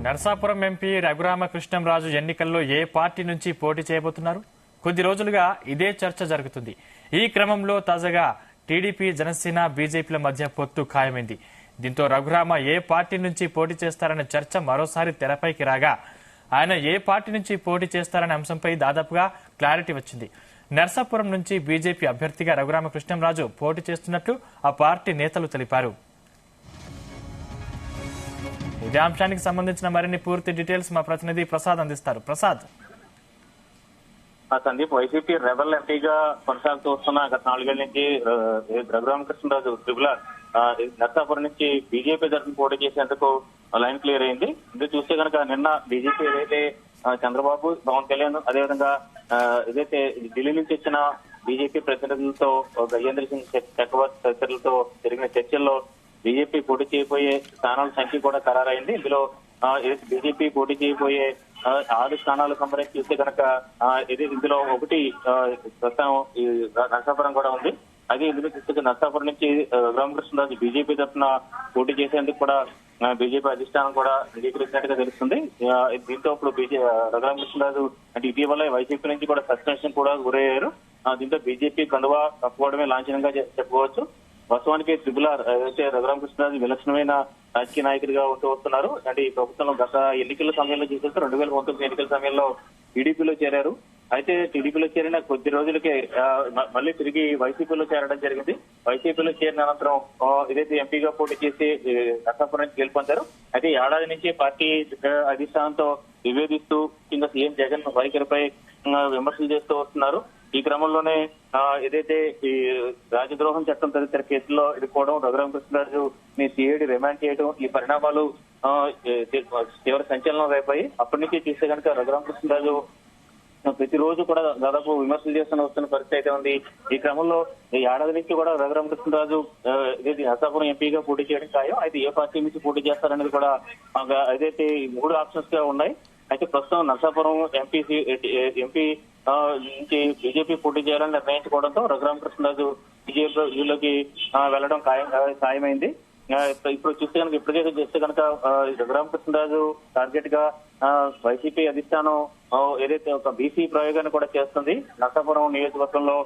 Narsapuram MP Raghurama Krishnam Raju ఎన్నికల్లో ఏ party నుంచి పోటీ చేయబోతున్నారు? కొద్ది రోజులుగా ఇదే చర్చ జరుగుతుంది. ఈ క్రమంలో తాజాగా టీడీపీ, జనసేన, బీజేపీల మధ్య పొత్తు ఖాయమైంది. దీంతో రఘురామ ఏ పార్టీ నుంచి పోటీ చేస్తారన్న చర్చ మరోసారి తెరపైకి రాగా ఆయన ఏ పార్టీ నుంచి పోటీ చేస్తారనే అంశంపై దాదాపుగా క్లారిటీ వచ్చింది. నర్సాపురం నుంచి బీజేపీ అభ్యర్థిగా రఘురామకృష్ణంరాజు పోటీ చేస్తున్నట్లు ఆ పార్టీ నేతలు తెలిపారు. ఇదే అంశానికి సంబంధించిన మరిన్ని పూర్తి డీటెయిల్స్ మా ప్రతినిధి ప్రసాద్ అందిస్తారు. ప్రసాద్. సందీప్, వైసీపీ రెబల్ ఎంపీగా కొనసాగుతూ వస్తున్న గత 4 ఏళ్ల నుంచి రఘురామకృష్ణరాజు ట్రిబులర్ నర్సాపురం నుంచి బీజేపీ తరఫున పోటీ చేసేందుకు లైన్ క్లియర్ అయింది. ఇది చూస్తే కనుక నిన్న బీజేపీ ఏదైతే చంద్రబాబు, పవన్ కళ్యాణ్, అదేవిధంగా ఏదైతే ఢిల్లీ నుంచి వచ్చిన బీజేపీ ప్రతినిధులతో, గజేంద్ర సింగ్ షెకావత్ తదితరులతో జరిగిన చర్చల్లో బీజేపీ పోటీ చేయబోయే స్థానాల సంఖ్య కూడా ఖరారైంది. ఇందులో బీజేపీ పోటీ చేయబోయే 6 స్థానాలకు సంబంధించి చూస్తే కనుక ఇందులో ఒకటి ప్రస్తుతం నర్సాపురం కూడా ఉంది. అది ఇందులో చూస్తే నర్సాపురం నుంచి రఘురామకృష్ణరాజు బీజేపీ తరఫున పోటీ చేసేందుకు కూడా బీజేపీ అధిష్టానం కూడా అంగీకరించినట్టుగా తెలుస్తుంది. దీంతో ఇప్పుడు రఘురామకృష్ణరాజు అంటే ఇటీవల వైసీపీ నుంచి కూడా సస్పెన్షన్ కూడా గురయ్యారు. దీంతో బీజేపీ కండువా కప్పుకోవడమే లాంఛనంగా చెప్పుకోవచ్చు. వాస్తవానికి ట్రిబులర్ అయితే రఘురామకృష్ణరాజు విలక్షణమైన రాజకీయ నాయకుడిగా ఉంటూ వస్తున్నారు. అంటే ఈ ప్రభుత్వంలో గత ఎన్నికల సమయంలో చూస్తే 2019 ఎన్నికల సమయంలో టీడీపీలో చేరారు. అయితే టీడీపీలో చేరిన కొద్ది రోజులకే మళ్ళీ తిరిగి వైసీపీలో చేరడం జరిగింది. వైసీపీలో చేరిన అనంతరం ఏదైతే ఎంపీగా పోటీ చేసి నర్సాపురం నుంచి గెలుపొందారు. అయితే ఏడాది నుంచి పార్టీ అధిష్టానంతో విభేదిస్తూ కింద సీఎం జగన్ వైఖరిపై విమర్శలు చేస్తూ వస్తున్నారు. ఈ క్రమంలోనే ఏదైతే ఈ రాజద్రోహం చట్టం తదితర కేసుల్లో ఇరుకోవడం, రఘురామకృష్ణరాజు ని సిఐడి రిమాండ్ చేయడం, ఈ పరిణామాలు తీవ్ర సంచలనం రేపాయి. అప్పటి నుంచి చూస్తే కనుక రఘురామకృష్ణరాజు ప్రతిరోజు కూడా దాదాపు విమర్శలు చేస్తున్న వస్తున్న పరిస్థితి అయితే ఉంది. ఈ క్రమంలో ఈ ఏడాది నుంచి కూడా రఘురామకృష్ణరాజు నర్సాపురం ఎంపీగా పోటీ చేయడం ఖాయం. అయితే ఏ పార్టీ నుంచి పోటీ చేస్తారనేది కూడా ఏదైతే 3 ఆప్షన్స్ గా ఉన్నాయి. అయితే ప్రస్తుతం నర్సాపురం ఎంపీ నుంచి బీజేపీ పోటీ చేయాలని నిర్ణయించుకోవడంతో రఘురామకృష్ణరాజు బీజేపీలోకి వెళ్లడం ఖాయమైంది. ఇప్పుడు చూస్తే కనుక ఇప్పటికే చేస్తే కనుక రఘురామకృష్ణరాజు టార్గెట్ గా వైసీపీ అధిష్టానం ఏదైతే ఒక బీసీ ప్రయోగాన్ని కూడా చేస్తుంది. నర్సాపురం నియోజకవర్గంలో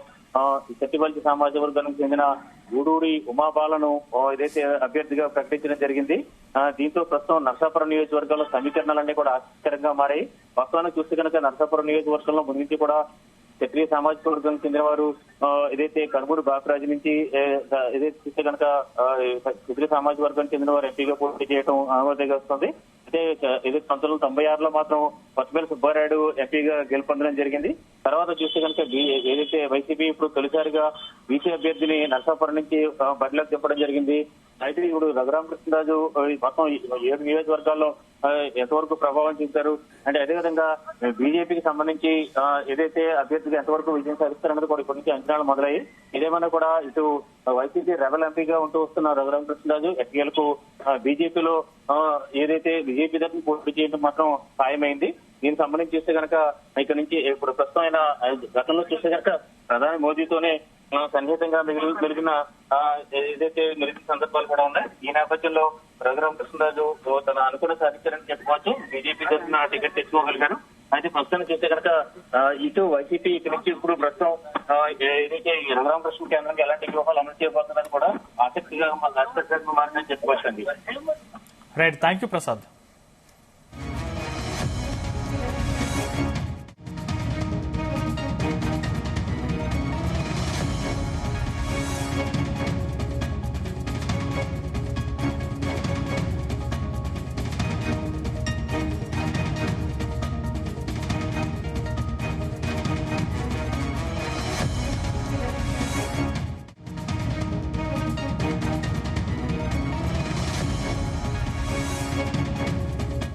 చెట్టిపల్లి సామాజిక వర్గానికి చెందిన గూడూరి ఉమాబాలను ఏదైతే అభ్యర్థిగా ప్రకటించడం జరిగింది. దీంతో ప్రస్తుతం నర్సాపురం నియోజకవర్గంలో సమీకరణలన్నీ కూడా ఆసక్తికరంగా మారాయి. వాస్తవానికి చూస్తే కనుక నర్సాపురం నియోజకవర్గంలో ముందు నుంచి కూడా క్షత్రియ సామాజిక వర్గానికి చెందిన వారు ఏదైతే కనుమూరు బాపిరాజు నుంచి ఏదైతే చూస్తే కనుక క్షత్రియ సామాజిక వర్గానికి చెందిన వారు ఎంపీగా పోటీ చేయడం అనుమతిగా వస్తుంది. అయితే 1996లో మాత్రం పట్టుమేల సుబ్బారాయుడు ఎంపీగా గెలుపొందడం జరిగింది. తర్వాత చూస్తే కనుక ఏదైతే వైసీపీ ఇప్పుడు తొలిసారిగా బీసీ అభ్యర్థిని నర్సాపురం నుంచి బరిలోకి చెప్పడం జరిగింది. అయితే ఇప్పుడు రఘురామకృష్ణరాజు మొత్తం 7 నియోజకవర్గాల్లో ఎంతవరకు ప్రభావం చూపారు అంటే, అదేవిధంగా బీజేపీకి సంబంధించి ఏదైతే అభ్యర్థిగా ఎంతవరకు విజయం సాధిస్తారన్నది కూడా ఇప్పటి నుంచి అంచనాలు మొదలయ్యాయి. ఇదేమన్నా కూడా ఇటు వైసీపీ రెబల్ ఎంపీగా ఉంటూ వస్తున్న రఘురామకృష్ణరాజు ఎట్టికలకు బీజేపీలో ఏదైతే బీజేపీ తరఫున పోటీ చేయడం మాత్రం ఖాయమైంది. దీనికి సంబంధించి చూస్తే కనుక ఇక్కడ నుంచి ఇప్పుడు ప్రస్తుతం ఆయన గతంలో చూస్తే కనుక ప్రధాని మోదీతోనే సన్నిహితంగా మెలిగిన సందర్భాలు కూడా ఉన్నాయి. ఈ నేపథ్యంలో రఘురామకృష్ణరాజు తన అనుకున్న సాధించారని చెప్పుకోవచ్చు. బీజేపీ తరఫున టికెట్ తెచ్చుకోగలిగారు. అయితే ప్రస్తుతం చూస్తే కనుక ఇటు వైసీపీ ఇక్కడి నుంచి ఇప్పుడు ప్రస్తుతం ఏదైతే రఘురామకృష్ణ కేంద్రానికి ఎలాంటి వ్యూహాలు అమలు చేయబోతుందని కూడా ఆసక్తిగా మారిందని చెప్పుకోవచ్చండి. Right, thank you Prasad.